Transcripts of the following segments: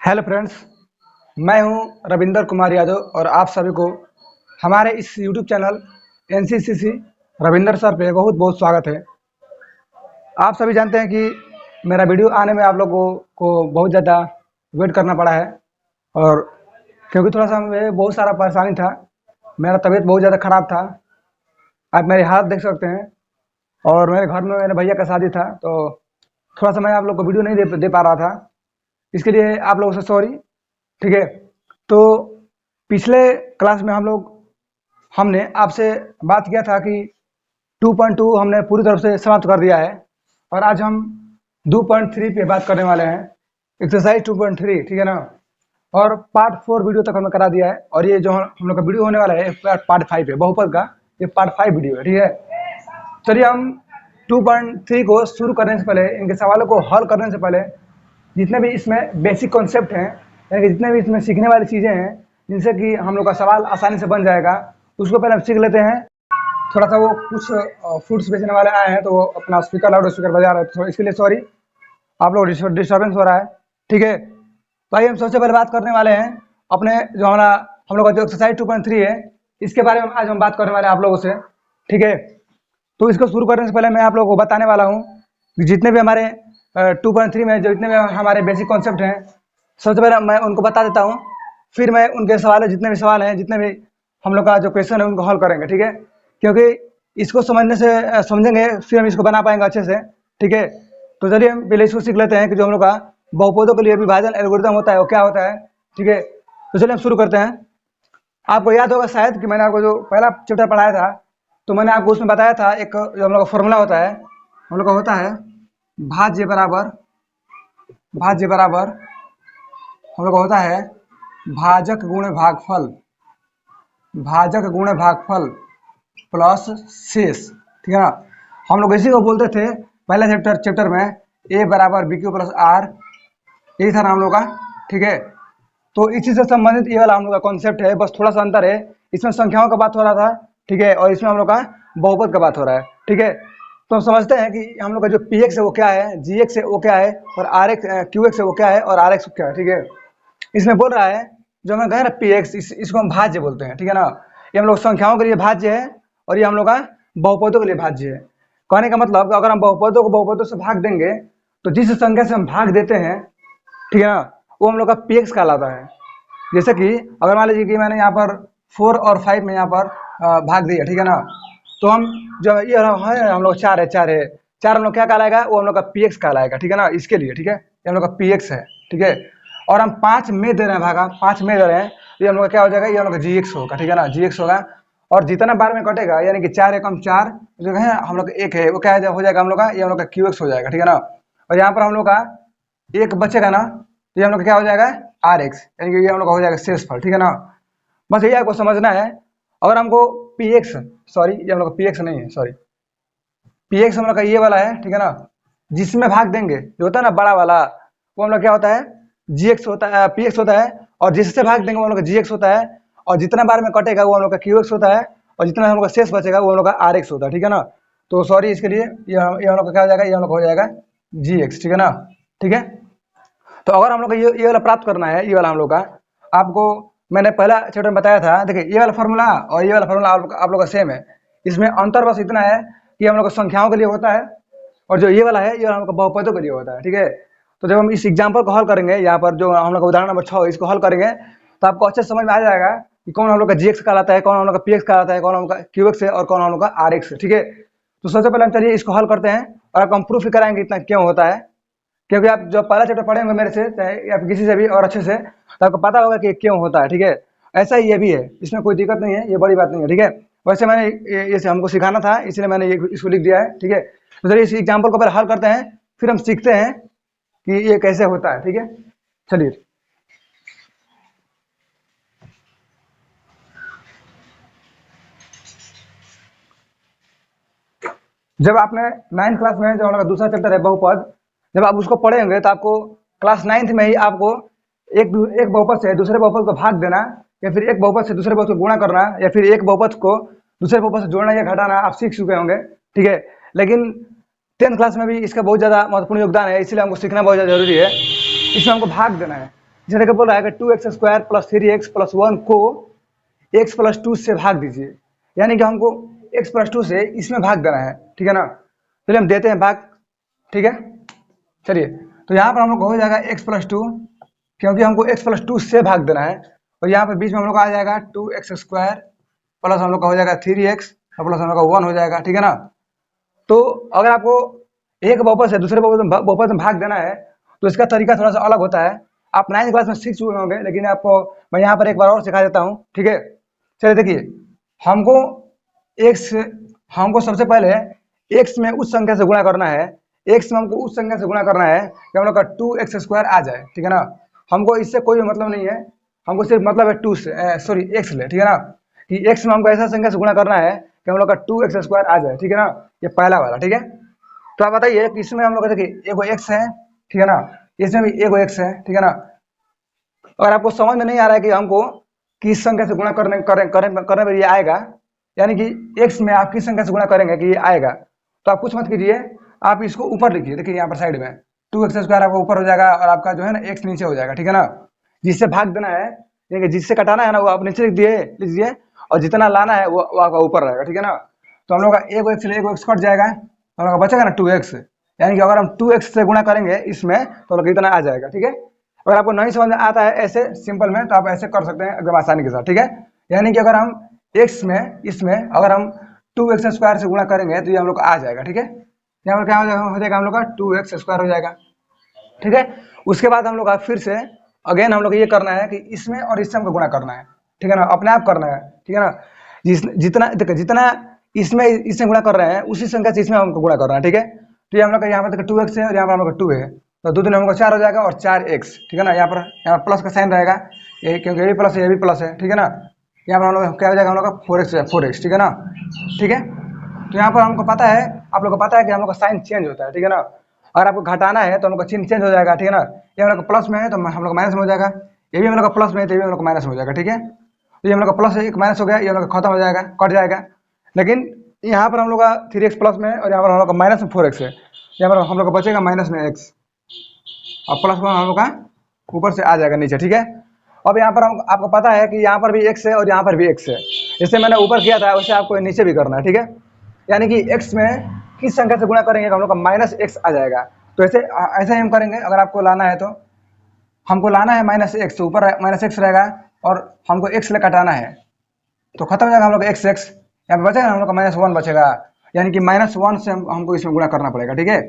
Hello friends. मैं हूं रविंदर कुमार यादव और आप सभी को हमारे इस यूट्यूब चैनल एनसीसीसी रविंदर सर पे बहुत बहुत स्वागत है। आप सभी जानते हैं कि मेरा वीडियो आने में आप लोगों को बहुत ज़्यादा वेट करना पड़ा है, और क्योंकि थोड़ा सा हमें बहुत सारा परेशानी था। मेरा तबीयत बहुत ज़्यादा ख़राब था, आप मेरे हाथ देख सकते हैं। और मेरे घर में मेरे भैया का शादी था, तो थोड़ा सा मैं आप लोग को वीडियो नहीं दे पा रहा था। इसके लिए आप लोगों से सॉरी। ठीक है, तो पिछले क्लास में हमने आपसे बात किया था कि 2.2 हमने पूरी तरफ से समाप्त कर दिया है, और आज हम 2.3 पे बात करने वाले हैं, एक्सरसाइज 2.3। ठीक है ना। और पार्ट 4 वीडियो तक हमने करा दिया है, और ये जो हम लोग का वीडियो होने वाला है पार्ट 5 है बहुपद का। ये पार्ट 5 वीडियो है। ठीक है, चलिए हम 2.3 को शुरू करने से पहले, इनके सवालों को हल करने से पहले, जितने भी इसमें बेसिक कॉन्सेप्ट हैं, यानी कि जितने भी इसमें सीखने वाली चीज़ें हैं जिनसे कि हम लोग का सवाल आसानी से बन जाएगा, उसको पहले हम सीख लेते हैं। थोड़ा सा वो कुछ फ्रूट्स बेचने वाले आए हैं, तो वो अपना स्पीकर लाउड स्पीकर बजा रहे हैं, तो इसके लिए सॉरी। आप लोग डिस्टर्बेंस हो रहा है। ठीक है, तो आइए हम सबसे पहले बात करने वाले हैं अपने जो हम लोग का जो एक्सरसाइज 2.3 है, इसके बारे में आज हम बात करने वाले हैं आप लोगों से। ठीक है, तो इसको शुरू करने से पहले मैं आप लोगों को बताने वाला हूँ कि जितने भी हमारे 2.3 में जितने भी हमारे बेसिक कॉन्सेप्ट हैं, सबसे पहले मैं उनको बता देता हूँ। फिर मैं उनके सवाल, जितने भी सवाल हैं, जितने भी हम लोग का जो क्वेश्चन है, उनको हल करेंगे। ठीक है, क्योंकि इसको समझने से समझेंगे फिर हम इसको बना पाएंगे अच्छे से। ठीक है, तो चलिए हम पहले इसको सीख लेते हैं कि जो हम लोग का बहुपदों के लिए विभाजन एल्गोरिथम होता है वो क्या होता है। ठीक है, तो चलिए हम शुरू करते हैं। आपको याद होगा शायद कि मैंने आपको जो पहला चैप्टर पढ़ाया था, तो मैंने आपको उसमें बताया था एक जो हम लोग का फॉर्मूला होता है, हम लोग का होता है भाज्य बराबर हम लोग का होता है भाजक गुणे भागफल प्लस शेष। ठीक है ना। हम लोग इसी को बोलते थे पहले चैप्टर में, ए बराबर बी क्यू प्लस आर, यही था ना हम लोग का। ठीक है, तो इसी से संबंधित ये वाला हम लोग का कॉन्सेप्ट है, बस थोड़ा सा अंतर है। इसमें संख्याओं का बात हो रहा था, ठीक है, और इसमें हम लोग का बहुपद का बात हो रहा है। ठीक है, तो हम समझते हैं कि हम लोग का जो पी एक्स है वो क्या है, जी एक्स है वो क्या है, और आर एक्स क्यू एक्स है वो क्या है, और आर एक्स क्या है। ठीक है, इसमें बोल रहा है जो हमें कहे ना पी एक्स, इसको हम भाज्य बोलते हैं। ठीक है ना, ये हम लोग संख्याओं के लिए भाज्य है, और ये हम लोग का बहुपदों के लिए भाज्य है। कहने का मतलब अगर हम बहुपदों को बहुपदों से भाग देंगे, तो जिस संख्या से हम भाग देते हैं, ठीक है ना, वो हम लोग का पी एक्स कहलाता है। जैसे कि अगर मान लीजिए कि मैंने यहाँ पर 4 और 5 में यहाँ पर भाग दिया, ठीक है ना, तो हम जो ये है हम लोग 4 है, 4 हम लोग क्या कहलाएगा, वो हम लोग का पी एक्स कहलाएगा। ठीक है ना, इसके लिए। ठीक है, ये हम लोग का पी एक्स है। ठीक है, और हम 5 में दे रहे हैं, भागा 5 में दे रहे हैं, तो ये हम लोग का क्या हो जाएगा, ये हम लोग का जी एक्स होगा। ठीक है ना, जी एक्स होगा। और जितना बार में कटेगा, यानी कि 4 एकम 4 जो है हम लोग एक है, वो क्या हो जाएगा हम लोग का, ये हम लोग का क्यू एक्स हो जाएगा। ठीक है ना, और यहाँ पर हम लोग का एक बचेगा ना, तो ये हम लोग का क्या हो जाएगा, आर एक्स, यानी कि ये हम लोग का हो जाएगा शेषफल। ठीक है ना, बस यही आपको समझना है। अगर हमको पी एक्स, सॉरी ये हम लोग का पी एक्स नहीं है, सॉरी पी एक्स हम लोग का ये वाला है। ठीक है ना, जिसमें भाग देंगे जो होता है ना बड़ा वाला, वो हम लोग क्या होता है, जी एक्स होता है, पी एक्स होता है। और जिससे भाग देंगे वो हम लोग का जी एक्स होता है, और जितना बार में कटेगा वो हम लोग का क्यू एक्स होता है, और जितना हम लोग का शेष बचेगा वो हम लोग का आर एक्स होता है। ठीक है ना, तो सॉरी इसके लिए ये हम लोग का क्या हो जाएगा, ये हम लोग का हो जाएगा जी एक्स। ठीक है ना, ठीक है। तो अगर हम लोग को ये वाला प्राप्त करना है, ये वाला हम लोग का, आपको मैंने पहला चैप्टर में बताया था। देखिए ये वाला फार्मूला और ये वाला फार्मूला आप लोग का सेम है। इसमें अंतर बस इतना है कि हम लोग का संख्याओं के लिए होता है, और जो ये वाला है ये हम लोग का बहुपदों के लिए होता है। ठीक है, तो जब हम इस एग्जाम्पल को हल करेंगे, यहाँ पर जो हम लोग का उदाहरण नंबर 6 इसको हल करेंगे, तो आपको अच्छे समझ में आ जाएगा कि कौन हम लोग का जी एक्स कहलाता है, कौन हम लोग का पी एक्स कहलाता है, कौन हम लोग का क्यू एक्स है, और कौन हम लोग का आर एक्स है। ठीक है, तो सबसे पहले हम चलिए इसको हल करते हैं, और आपको हम प्रूफ कराएंगे इतना क्यों होता है। क्योंकि आप जब पहला चैप्टर पढ़ेंगे मेरे से, चाहे आप किसी से भी और अच्छे से, तो आपको पता होगा कि क्यों होता है। ठीक है, ऐसा ही ये भी है, इसमें कोई दिक्कत नहीं है, ये बड़ी बात नहीं है। ठीक है, वैसे मैंने ये हमको सिखाना था, इसलिए मैंने ये इसको लिख दिया है। ठीक है, तो चलिए इस एग्जाम्पल को पहले हल करते हैं, फिर हम सीखते हैं कि ये कैसे होता है। ठीक है, चलिए। जब आपने 9th क्लास में जो हमारा दूसरा चैप्टर है बहुपद, जब आप उसको पढ़ेंगे तो आपको क्लास 9th में ही आपको एक बहुपद से दूसरे बहुपद को भाग देना, या फिर एक बहुपद से दूसरे बहुपद को गुणा करना, या फिर एक बहुपद को दूसरे बहुपद से जोड़ना या घटाना आप सीख चुके होंगे। ठीक है, लेकिन 10th क्लास में भी इसका बहुत ज़्यादा महत्वपूर्ण योगदान है, इसलिए हमको सीखना बहुत ज़्यादा जरूरी है। इसमें हमको भाग देना है। जैसे कि बोल रहा है कि 2x² प्लस 3x प्लस 1 को x प्लस 2 से भाग दीजिए, यानी कि हमको x प्लस 2 से इसमें भाग देना है, ठीक है ना। चलिए हम देते हैं भाग, ठीक है। चलिए तो यहाँ पर हम लोग को हो जाएगा x प्लस 2, क्योंकि हमको x प्लस 2 से भाग देना है, और यहाँ पर बीच में हम लोग का आ जाएगा 2x² प्लस हम लोग का हो जाएगा 3x और प्लस हम लोग का 1 हो जाएगा, ठीक है ना। तो अगर आपको एक बहुपद से दूसरे बहुपद में भाग देना है तो इसका तरीका थोड़ा सा अलग होता है। आप 9th क्लास में सीख चुके होंगे, लेकिन आपको मैं यहाँ पर एक बार और सिखा देता हूँ, ठीक है। चलिए देखिए, हमको हमको सबसे पहले x में उस संख्या से गुणा करना है, x में हमको उस संख्या से गुणा करना है कि हम लोग का 2x² आ जाए, ठीक है ना। हमको इससे कोई भी मतलब नहीं है, हमको सिर्फ मतलब है 2 से सॉरी x ले, ठीक है ना, कि x में हमको ऐसा संख्या से गुणा करना है कि हम लोग का 2x² आ जाए, ठीक है ना। ये पहला वाला, ठीक है। तो आप बताइए कि इसमें हम लोग देखिए एगो x है, ठीक है ना, इसमें भी एगो x है, ठीक है ना। अगर आपको समझ में नहीं आ रहा है कि हमको किस संख्या से गुणा करने पर ये आएगा, यानी कि x में आप किस संख्या से गुणा करेंगे कि ये आएगा, तो आप कुछ मत कीजिए, आप इसको ऊपर लिखिए। देखिए यहाँ पर साइड में 2x² आपका ऊपर हो जाएगा और आपका जो है ना x नीचे हो जाएगा, ठीक है ना। जिससे भाग देना है, यानी जिससे कटाना है ना वो आप नीचे लिख दीजिए, और जितना लाना है वो आपका ऊपर रहेगा, ठीक है ना। तो हम लोग का एगो x कट जाएगा, तो हम लोग का बचेगा ना 2x, यानी कि अगर हम 2x से गुणा करेंगे इसमें तो हम लोग इतना आ जाएगा, ठीक है। अगर आपको नहीं समझ में आता है ऐसे सिंपल में तो आप ऐसे कर सकते हैं एकदम आसानी के साथ, ठीक है। यानी कि अगर हम x में इसमें अगर हम 2x² से गुणा करेंगे तो ये हम लोग आ जाएगा, ठीक है। यहाँ पर क्या हो जाएगा हम लोग का 2x² हो जाएगा, ठीक है। उसके बाद हम लोग का फिर से अगेन हम लोग ये करना है कि इसमें और इससे हमको गुणा करना है, ठीक है ना, अपने आप करना है, ठीक है ना। जितना देखो जितना इसमें इससे गुणा कर रहे हैं उसी संख्या से इसमें हमको गुणा करना है, ठीक है। तो ये हम लोग का यहाँ पर देखो 2x है और यहाँ पर हम लोग का 2 है, तो दो दिन हमको 4 हो जाएगा और 4x, ठीक है ना। यहाँ पर प्लस का साइन रहेगा, ये क्योंकि ये भी प्लस है ये भी प्लस है, ठीक है ना। यहाँ पर हम लोग क्या हो जाएगा हम लोग का 4x, ठीक है ना, ठीक है। तो यहाँ पर हमको पता है, आप लोग को पता है कि हम लोग का साइन चेंज होता है, ठीक है ना। अगर आपको घटाना है तो हम लोग का चिन्ह चेंज हो जाएगा, ठीक है ना। ये हम लोग का प्लस में है तो हम लोग माइनस में हो जाएगा, ये भी हम लोग का प्लस में है तो ये भी हम लोग का माइनस में हो जाएगा, ठीक है। तो ये हम लोग का प्लस है एक माइनस हो गया, ये हम लोग का खत्म हो जाएगा, कट जाएगा। लेकिन यहाँ पर हम लोग का 3x प्लस में और यहाँ पर हम लोग का माइनस में 4x है, यहाँ पर हम लोग का बचेगा माइनस में x और प्लस में हम लोग का ऊपर से आ जाएगा नीचे, ठीक है। अब यहाँ पर हम आपको पता है कि यहाँ पर भी x है और यहाँ पर भी x है, जैसे मैंने ऊपर किया था वैसे आपको नीचे भी करना है, ठीक है। यानी कि x में किस संख्या से गुणा करेंगे हम लोग का माइनस x आ जाएगा, तो ऐसे ही हम करेंगे। अगर आपको लाना है तो हमको लाना है माइनस x, तो ऊपर माइनस x रहेगा और हमको x ले कटाना है, तो खत्म हो जाएगा हम लोग x, यहाँ पे बचेगा हम लोग का -1 बचेगा, यानी कि -1 से हमको इसमें गुणा करना पड़ेगा, ठीक है।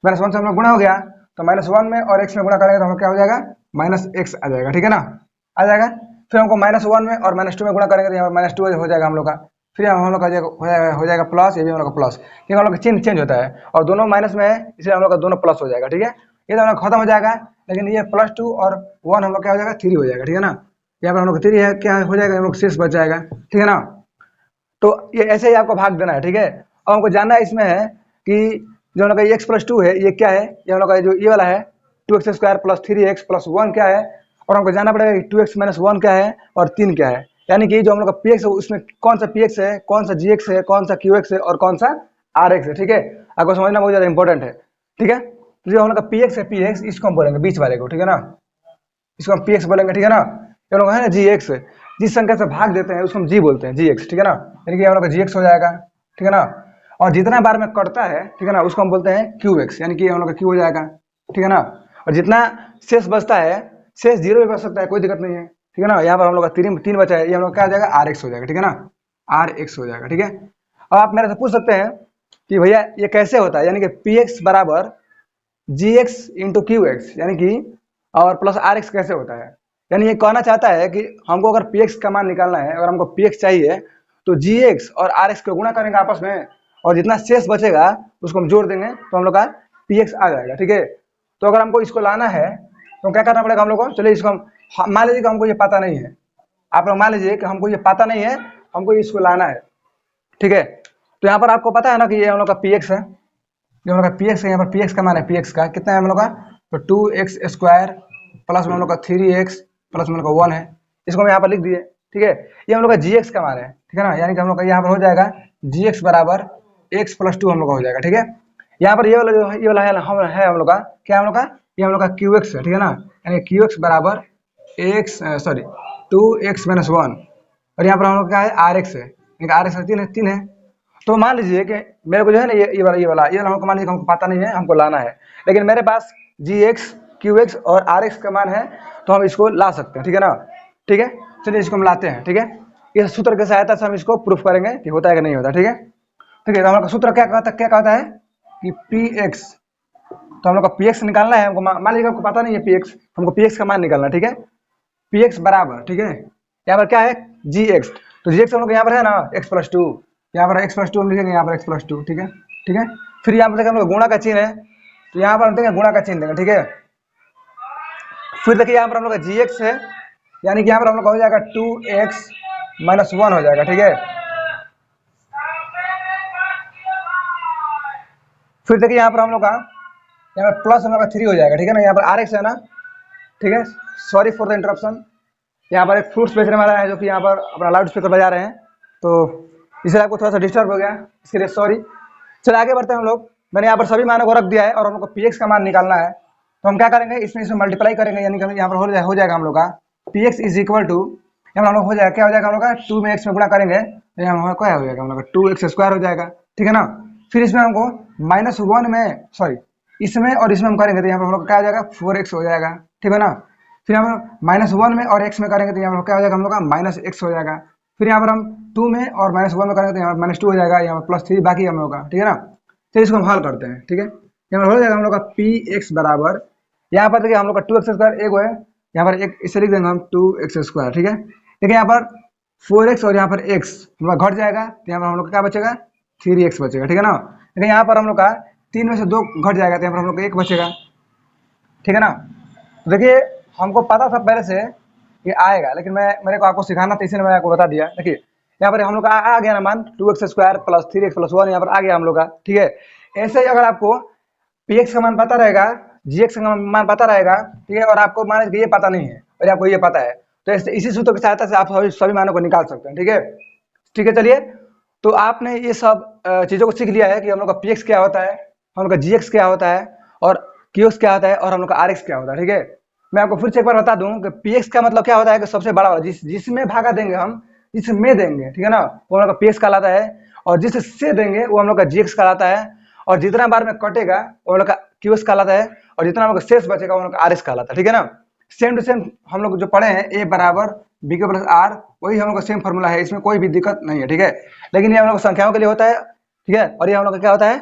-1 से हम लोग गुणा हो गया तो -1 में और x में गुणा करेंगे तो हम क्या हो जाएगा -x आ जाएगा, ठीक है ना, आ जाएगा। फिर हमको -1 में और -2 में गुणा करेंगे तो यहाँ पर -2 हो जाएगा हम लोग का, फिर हम लोग का हो जाएगा प्लस, ये भी हम लोग का प्लस, क्योंकि हम लोग का चिन्ह चेंज होता है और दोनों माइनस में है इसलिए हम लोग का दोनों प्लस हो जाएगा, ठीक है। ये तो हम लोग खत्म हो जाएगा, लेकिन ये +2 और 1 हम लोग क्या हो जाएगा 3 हो जाएगा, ठीक है ना। यहाँ पर हम लोग 3 है क्या हो जाएगा हम लोग शेष बच जाएगा, ठीक है ना। तो ये ऐसे ही आपको भाग देना है, ठीक है। अब हमको जानना है इसमें है कि जो हम लोग का x प्लस 2 है ये क्या है, ये हम लोग का जो ये वाला है 2x² प्लस 3x प्लस 1 क्या है, और हमको जानना पड़ेगा कि 2x माइनस 1 क्या है और 3 क्या है। यानी कि जो हम लोग का px है उसमें कौन सा px है, कौन सा gx है, कौन सा qx है और कौन सा rx है, ठीक है। आपको समझना बहुत ज्यादा इंपॉर्टेंट है, ठीक है। तो जो हम लोग का px है px इसको हम बोलेंगे बीच वाले को, ठीक है ना, इसको हम px बोलेंगे, ठीक है ना। ये लोग है ना gx, जिस संख्या से भाग देते हैं उसको हम g बोलते हैं gx, ठीक है ना। यानी कि हम लोग का gx हो जाएगा, ठीक है ना। और जितना बार में कटता है, ठीक है ना, उसको हम बोलते हैं qx, यानी कि हम लोग का q हो जाएगा, ठीक है ना। और जितना शेष बचता है, शेष 0 भी बच सकता है, कोई दिक्कत नहीं है, ठीक है ना। यहाँ पर हम लोग का 3 बचा है, ये हम लोग क्या हो जाएगा rx हो जाएगा, ठीक है ना, rx हो जाएगा, ठीक है। अब आप मेरे से पूछ सकते हैं कि भैया ये कैसे होता है, यानी कि px बराबर gx इंटू qx, यानी कि और प्लस rx कैसे होता है। यानी ये कहना चाहता है कि हमको अगर px का मान निकालना है, अगर हमको px चाहिए तो gx और rx को गुणा करेंगे आपस में और जितना शेष बचेगा उसको हम जोड़ देंगे तो हम लोग का px आ जाएगा, ठीक है। तो अगर हमको इसको लाना है तो क्या करना पड़ेगा हम लोग को, चलिए इसको हम मान लीजिए कि हमको ये पता नहीं है, आप लोग मान लीजिए कि हमको ये पता नहीं है, हमको इसको लाना है, ठीक है। तो यहाँ पर आपको पता है ना कि ये हम लोग का px है, ये हम लोग का px है, यहाँ पर px का मान है, px का कितना है हम लोग का, तो 2x² प्लस में हम लोग का 3x प्लस में हम लोग का 1 है, इसको हम यहाँ पर लिख दिए, ठीक है। ये हम लोग का gx का मान है, ठीक है ना, यानी कि हम लोग का यहाँ पर हो जाएगा gx बराबर x प्लस 2 हम लोग का हो जाएगा, ठीक है। यहाँ पर ये वाला जो है ये वाला है हम लोग का क्या, हम लोग का ये हम लोग का qx है, ठीक है ना, यानी qx बराबर एक्स सॉरी 2x-1 और यहाँ पर हम लोग क्या है आर एक्स है, आर एक्स तीन है। तो मान लीजिए कि मेरे को जो है ना ये वाला हमको मान लीजिए हमको पता नहीं है, हमको लाना है, लेकिन मेरे पास जी एक्स क्यू एक्स और आर एक्स का मान है, तो हम इसको ला सकते हैं, ठीक है ना। ठीक है, चलिए इसको हम लाते हैं। ठीक है, इस सूत्र की सहायता से हम इसको प्रूफ करेंगे कि होता है कि नहीं होता। ठीक है, ठीक है, तो हम लोग का सूत्र क्या कहता है कि पी एक्स, तो हम लोग का पी एक्स निकालना है हमको। मान लीजिए आपको पता नहीं है पी एक्स, हमको पी एक्स का मान निकालना है। ठीक है, पी एक्स बराबर, ठीक है, यहाँ पर क्या है जी एक्स, तो जी एक्स हम लोग यहाँ पर है ना x+2, यहाँ पर x+2 हम लिखेंगे, यहाँ पर x+2। ठीक है, ठीक है, फिर यहाँ पर देखिए हम लोग गुणा का चिन्ह है, तो यहाँ पर हम देंगे गुणा का चिन्ह देंगे। ठीक है, फिर देखिए यहाँ पर हम लोग का जी एक्स है, यानी कि यहाँ पर हम लोग का हो जाएगा 2x-1 हो जाएगा। ठीक है, फिर देखिए यहाँ पर हम लोग का यहाँ पर प्लस हम लोग का 3 हो जाएगा। ठीक है ना, यहाँ पर आर एक्स है ना। ठीक है, सॉरी फॉर द इंटरप्शन, यहाँ पर एक फ्रूट्स बेचने वाला है जो कि यहाँ पर अपना लाउड स्पीकर बजा रहे हैं, तो इसलिए आपको थोड़ा सा डिस्टर्ब हो गया, इसके लिए सॉरी। चलिए आगे बढ़ते हैं हम लोग। मैंने यहाँ पर सभी मानों को रख दिया है और हम लोग को पी एक्स का मान निकालना है, तो हम क्या करेंगे, इसमें मल्टीप्लाई करेंगे, यानी कि यहाँ पर हो जाएगा हम लोग का P X is equal to, यहाँ हम लोग हो जाएगा क्या हो जाएगा हम लोग का 2 में एक्स में गुणा करेंगे, तो यहाँ क्या हो जाएगा हम लोग का 2x² हो जाएगा। ठीक है ना, फिर इसमें हमको -1 में सॉरी इसमें और इसमें हम करेंगे तो यहाँ पर हम लोग क्या हो जाएगा 4x हो जाएगा। ठीक है ना, फिर हम -1 में और x में करेंगे तो यहाँ पर क्या हो जाएगा हम लोग का -x हो जाएगा। फिर यहाँ पर हम 2 में और -1 में करेंगे तो यहाँ पर -2 हो जाएगा, यहाँ पर +3 बाकी हम लोग का। ठीक है ना, तो इसको हम हल करते हैं। ठीक है, यहाँ पर हो जाएगा हम लोग का पी एक्स बराबर, यहाँ पर देखिए हम लोग का 2x² एक है, यहाँ पर एक इसे लिख देंगे हम 2x²। ठीक है, देखिए यहाँ पर 4x और यहाँ पर x हम लोग घट जाएगा, तो यहाँ पर हम लोग का क्या बचेगा 3x बचेगा। ठीक है ना, लेकिन यहाँ पर हम लोग का 3 में से 2 घट जाएगा, तो यहाँ पर हम लोग का 1 बचेगा। ठीक है ना, तो देखिए हमको पता था पहले से ये आएगा, लेकिन मेरे को आपको सिखाना था, इसलिए मैंने आपको बता दिया। देखिए यहाँ पर हम लोग का आ गया ना मान 2x² + 3x+1, यहाँ पर आ गया हम लोग का। ठीक है, ऐसे ही अगर आपको पी एक्स का मान पता रहेगा, जी एक्स का मान पता रहेगा, ठीक है, और आपको मान लीजिए ये पता नहीं है और आपको ये पता है, तो इसी सूत्र की सहायता से आप सभी मानों को निकाल सकते हैं। ठीक है, ठीक है, चलिए, तो आपने ये सब चीज़ों को सीख लिया है कि हम लोग का पी एक्स क्या होता है, हम लोग का जी एक्स क्या होता है, और क्यू एक्स क्या होता है, और हम लोग का आर एक्स क्या होता है। ठीक है, मैं आपको फिर से एक बार बता दूं कि पी एक्स का मतलब क्या होता है कि सबसे बड़ा वाला, जिसमें भागा देंगे हम, जिसमें देंगे, ठीक है ना, वो हम लोग का पी एक्स कहलाता है, और जिससे देंगे वो हम लोग का जी एक्स कहलाता है, और जितना बार में कटेगा वो हम लोग का क्यू एस कहलाता है, और जितना हम लोग का शेष बचेगा वो हम लोग का आर एस कहलाता है। ठीक है ना, सेम टू सेम हम लोग जो पढ़े हैं ए बराबर बी के प्लस आर, वही हम लोग का सेम फॉर्मूला है, इसमें कोई भी दिक्कत नहीं है। ठीक है, लेकिन ये हम लोग संख्याओं के लिए होता है, ठीक है, और ये हम लोग का क्या होता है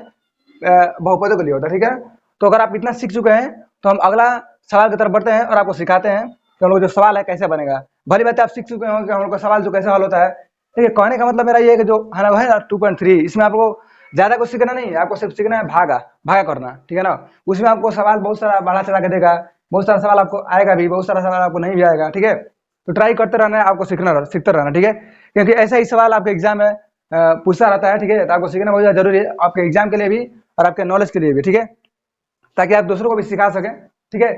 बहुपदों के लिए होता है। ठीक है, तो अगर आप इतना सीख चुके हैं तो हम अगला सवाल की तरफ बढ़ते हैं और आपको सिखाते हैं कि हम लोग जो सवाल है कैसे बनेगा। भली बात है आप सीख चुके होंगे कि हम लोग का सवाल जो कैसे हल होता है। ठीक है, कहने का मतलब मेरा ये है कि जो है ना 2.3, इसमें आपको ज्यादा कुछ सीखना नहीं है, आपको सिर्फ सीखना है भागा करना। ठीक है ना, उसमें आपको सवाल बहुत सारा बढ़ा चढ़ा के देगा, बहुत सारा सवाल आपको आएगा भी, बहुत सारा सवाल आपको नहीं भी आएगा। ठीक है, तो ट्राई करते रहना है, आपको सीखते रहना। ठीक है, क्योंकि ऐसा ही सवाल आपके एग्जाम में पूछता रहता है। ठीक है, तो आपको सीखना बहुत ज़्यादा जरूरी है, आपके एग्जाम के लिए भी और आपके नॉलेज के लिए भी। ठीक है, ताकि आप दूसरों को भी सिखा सकें। ठीक है,